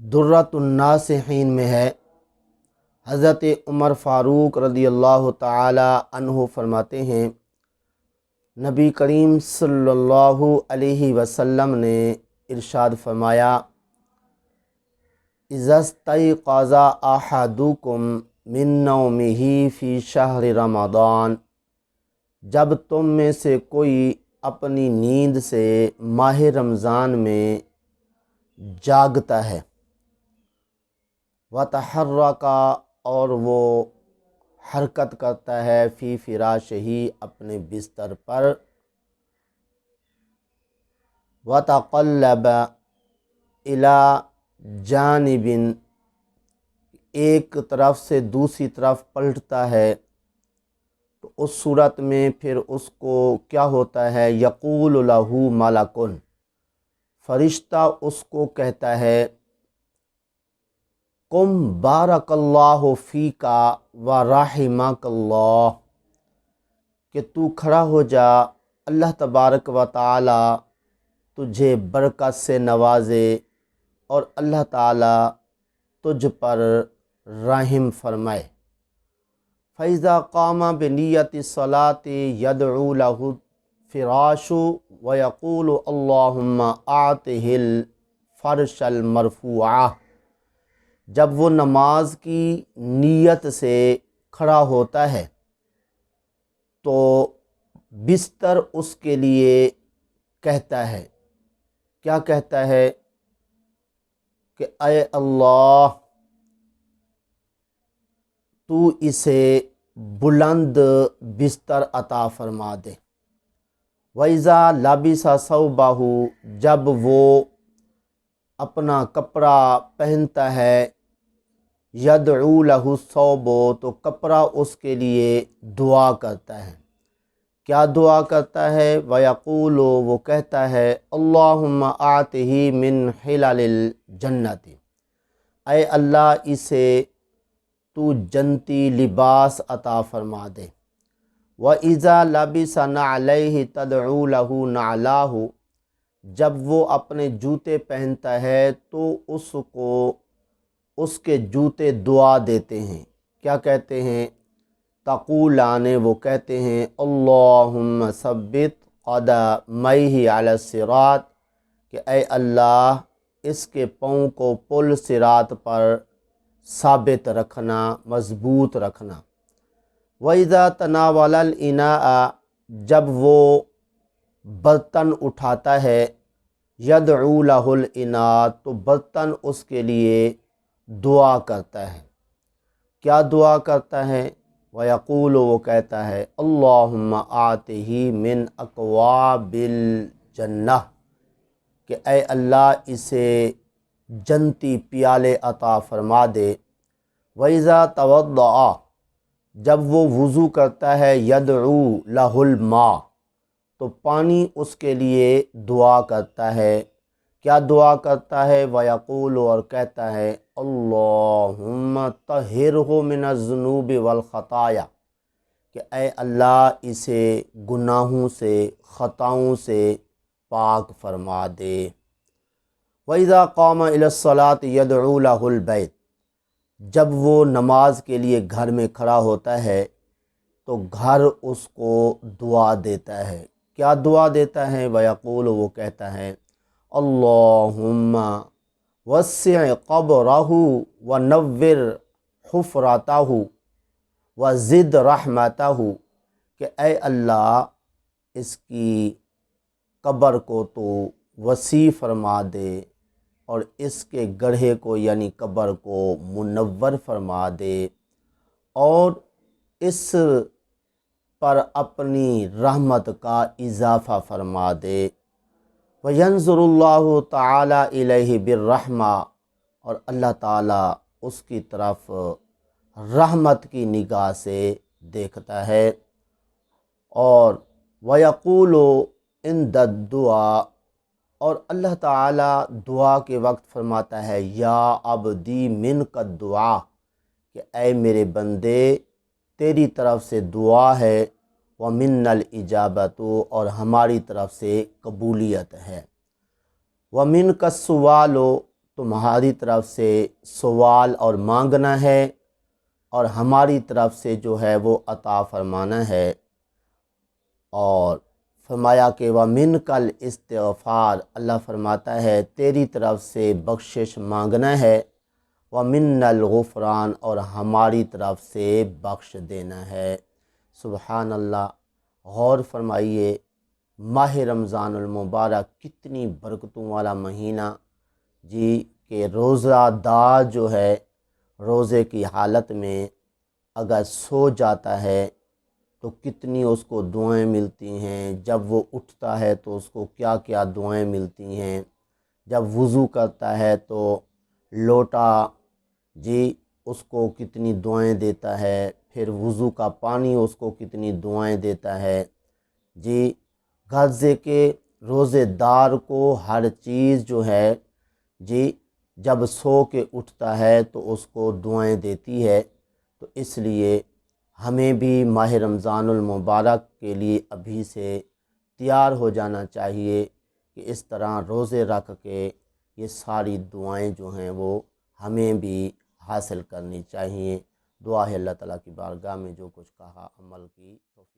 درۃ الناصحین میں ہے، حضرت عمر فاروق رضی اللہ تعالی عنہ فرماتے ہیں، نبی کریم صلی اللہ علیہ وسلم نے ارشاد فرمایا، اذا استيقظ احدکم من نومہ فی شہر رمضان، جب تم میں سے کوئی اپنی نیند سے ماہ رمضان میں جاگتا ہے، وتحرک، اور وہ حرکت کرتا ہے، فی فراشہ، اپنے بستر پر، وتقلب الی جانب، ایک طرف سے دوسری طرف پلٹتا ہے، تو اس صورت میں پھر اس کو کیا ہوتا ہے، یقول لہ ملک، فرشتہ اس کو کہتا ہے، قم بارک اللہ فیک ورحمک اللہ، کہ تو کھڑا ہو جا، اللہ تبارک و تعالی تجھے برکت سے نوازے اور اللہ تعالی تجھ پر رحم فرمائے۔ فَإِذَا قَامَ بِنِيَّةِ الصَّلَاةِ يَدْعُو لَهُ الْفِرَاشُ وَيَقُولُ اللَّهُمَّ أَعْطِهِ الْفَرْشَ الْمَرْفُوعَةَ، جب وہ نماز کی نیت سے کھڑا ہوتا ہے تو بستر اس کے لیے کہتا ہے، کیا کہتا ہے کہ اے اللہ تو اسے بلند بستر عطا فرما دے۔ وَإِذَا لَبِسَ ثَوْبَهُ، جب وہ اپنا کپڑا پہنتا ہے، یدعو لہ الثوب، تو کپڑا اس کے لیے دعا کرتا ہے، کیا دعا کرتا ہے، وَيَقُولُ، وہ کہتا ہے، اللہم آتہ من حلل الجنت، اے اللہ اسے تو جنتی لباس عطا فرما دے۔ وَإِذَا لَبِسَ نَعْلَيْهِ تَدْعُو لَهُ نَعْلَاهُ، جب وہ اپنے جوتے پہنتا ہے تو اس کو اس کے جوتے دعا دیتے ہیں، کیا کہتے ہیں، تقولان، وہ کہتے ہیں، اللہم ثبت قدمیہ علی الصراط، کہ اے اللہ اس کے پاؤں کو پل صراط پر ثابت رکھنا، مضبوط رکھنا۔ وَإِذَا تَنَاوَلَ الْإِنَاءَ، جب وہ برتن اٹھاتا ہے، یدعو لہ الإناء، تو برتن اس کے لیے دعا کرتا ہے، کیا دعا کرتا ہے، وَيَقُولُ، وہ کہتا ہے، اللہم آتہ من اکواب الجنہ، کہ اے اللہ اسے جنتی پیالے عطا فرما دے۔ وَإِذَا تَوَضَّأَ، جب وہ وضو کرتا ہے، یدعو لہ الماء، تو پانی اس کے لیے دعا کرتا ہے، کیا دعا کرتا ہے، وَيَقُولُ، اور کہتا ہے، اللہم طہرہ من الذنوب والخطایا، کہ اے اللہ اسے گناہوں سے، خطاؤں سے پاک فرما دے۔ وَإِذَا قَامَ إِلَى الصَّلَاةِ يَدْعُو لَهُ الْبَيْتَ، جب وہ نماز کے لیے گھر میں کھڑا ہوتا ہے تو گھر اس کو دعا دیتا ہے، کیا دعا دیتا ہے، وَيَقُولُ، وہ کہتا ہے، اللہم وسع قبرہ ونور حفرتہ وزد رحمتہ، کہ اے اللہ اس کی قبر کو تو وسیع فرما دے اور اس کے گڑھے کو یعنی قبر کو منور فرما دے، اور اس پر اپنی رحمت کا اضافہ فرما دے۔ وَيَنْظُرُ اللَّهُ تَعَالَى إِلَيْهِ بِالرَّحْمَةِ، اور اللہ تعالیٰ اس کی طرف رحمت کی نگاہ سے دیکھتا ہے۔ اور وَيَقُولُ عِنْدَ الدُّعَاءِ، اور اللہ تعالیٰ دعا کے وقت فرماتا ہے، یا عبدی منک الدعاء، کہ اے میرے بندے تیری طرف سے دعا ہے، وَمِنَّ الْإِجَابَةُ، اور ہماری طرف سے قبولیت ہے، وَمِنْكَ السُّؤَالُ، تمہاری طرف سے سوال اور مانگنا ہے اور ہماری طرف سے جو ہے وہ عطا فرمانا ہے۔ اور فرمایا کہ وَمِنْکَ الْاِسْتِغْفَارُ، اللہ فرماتا ہے تیری طرف سے بخشش مانگنا ہے، وَمِنَّ الْغُفْرَانُ، اور ہماری طرف سے بخش دینا ہے۔ سبحان اللہ۔ غور فرمائیے، ماہ رمضان المبارک کتنی برکتوں والا مہینہ جی، کہ روزہ دار جو ہے روزے کی حالت میں اگر سو جاتا ہے تو کتنی اس کو دعائیں ملتی ہیں، جب وہ اٹھتا ہے تو اس کو کیا کیا دعائیں ملتی ہیں، جب وضو کرتا ہے تو لوٹا جی اس کو کتنی دعائیں دیتا ہے، پھر وضو کا پانی اس کو کتنی دعائیں دیتا ہے جی۔ غرضے کے روزے دار کو ہر چیز جو ہے جی جب سو کے اٹھتا ہے تو اس کو دعائیں دیتی ہے۔ تو اس لیے ہمیں بھی ماہ رمضان المبارک کے لیے ابھی سے تیار ہو جانا چاہیے کہ اس طرح روزے رکھ کے یہ ساری دعائیں جو ہیں وہ ہمیں بھی حاصل کرنی چاہیے۔ دعا ہے اللہ تعالیٰ کی بارگاہ میں جو کچھ کہا عمل کی توفیق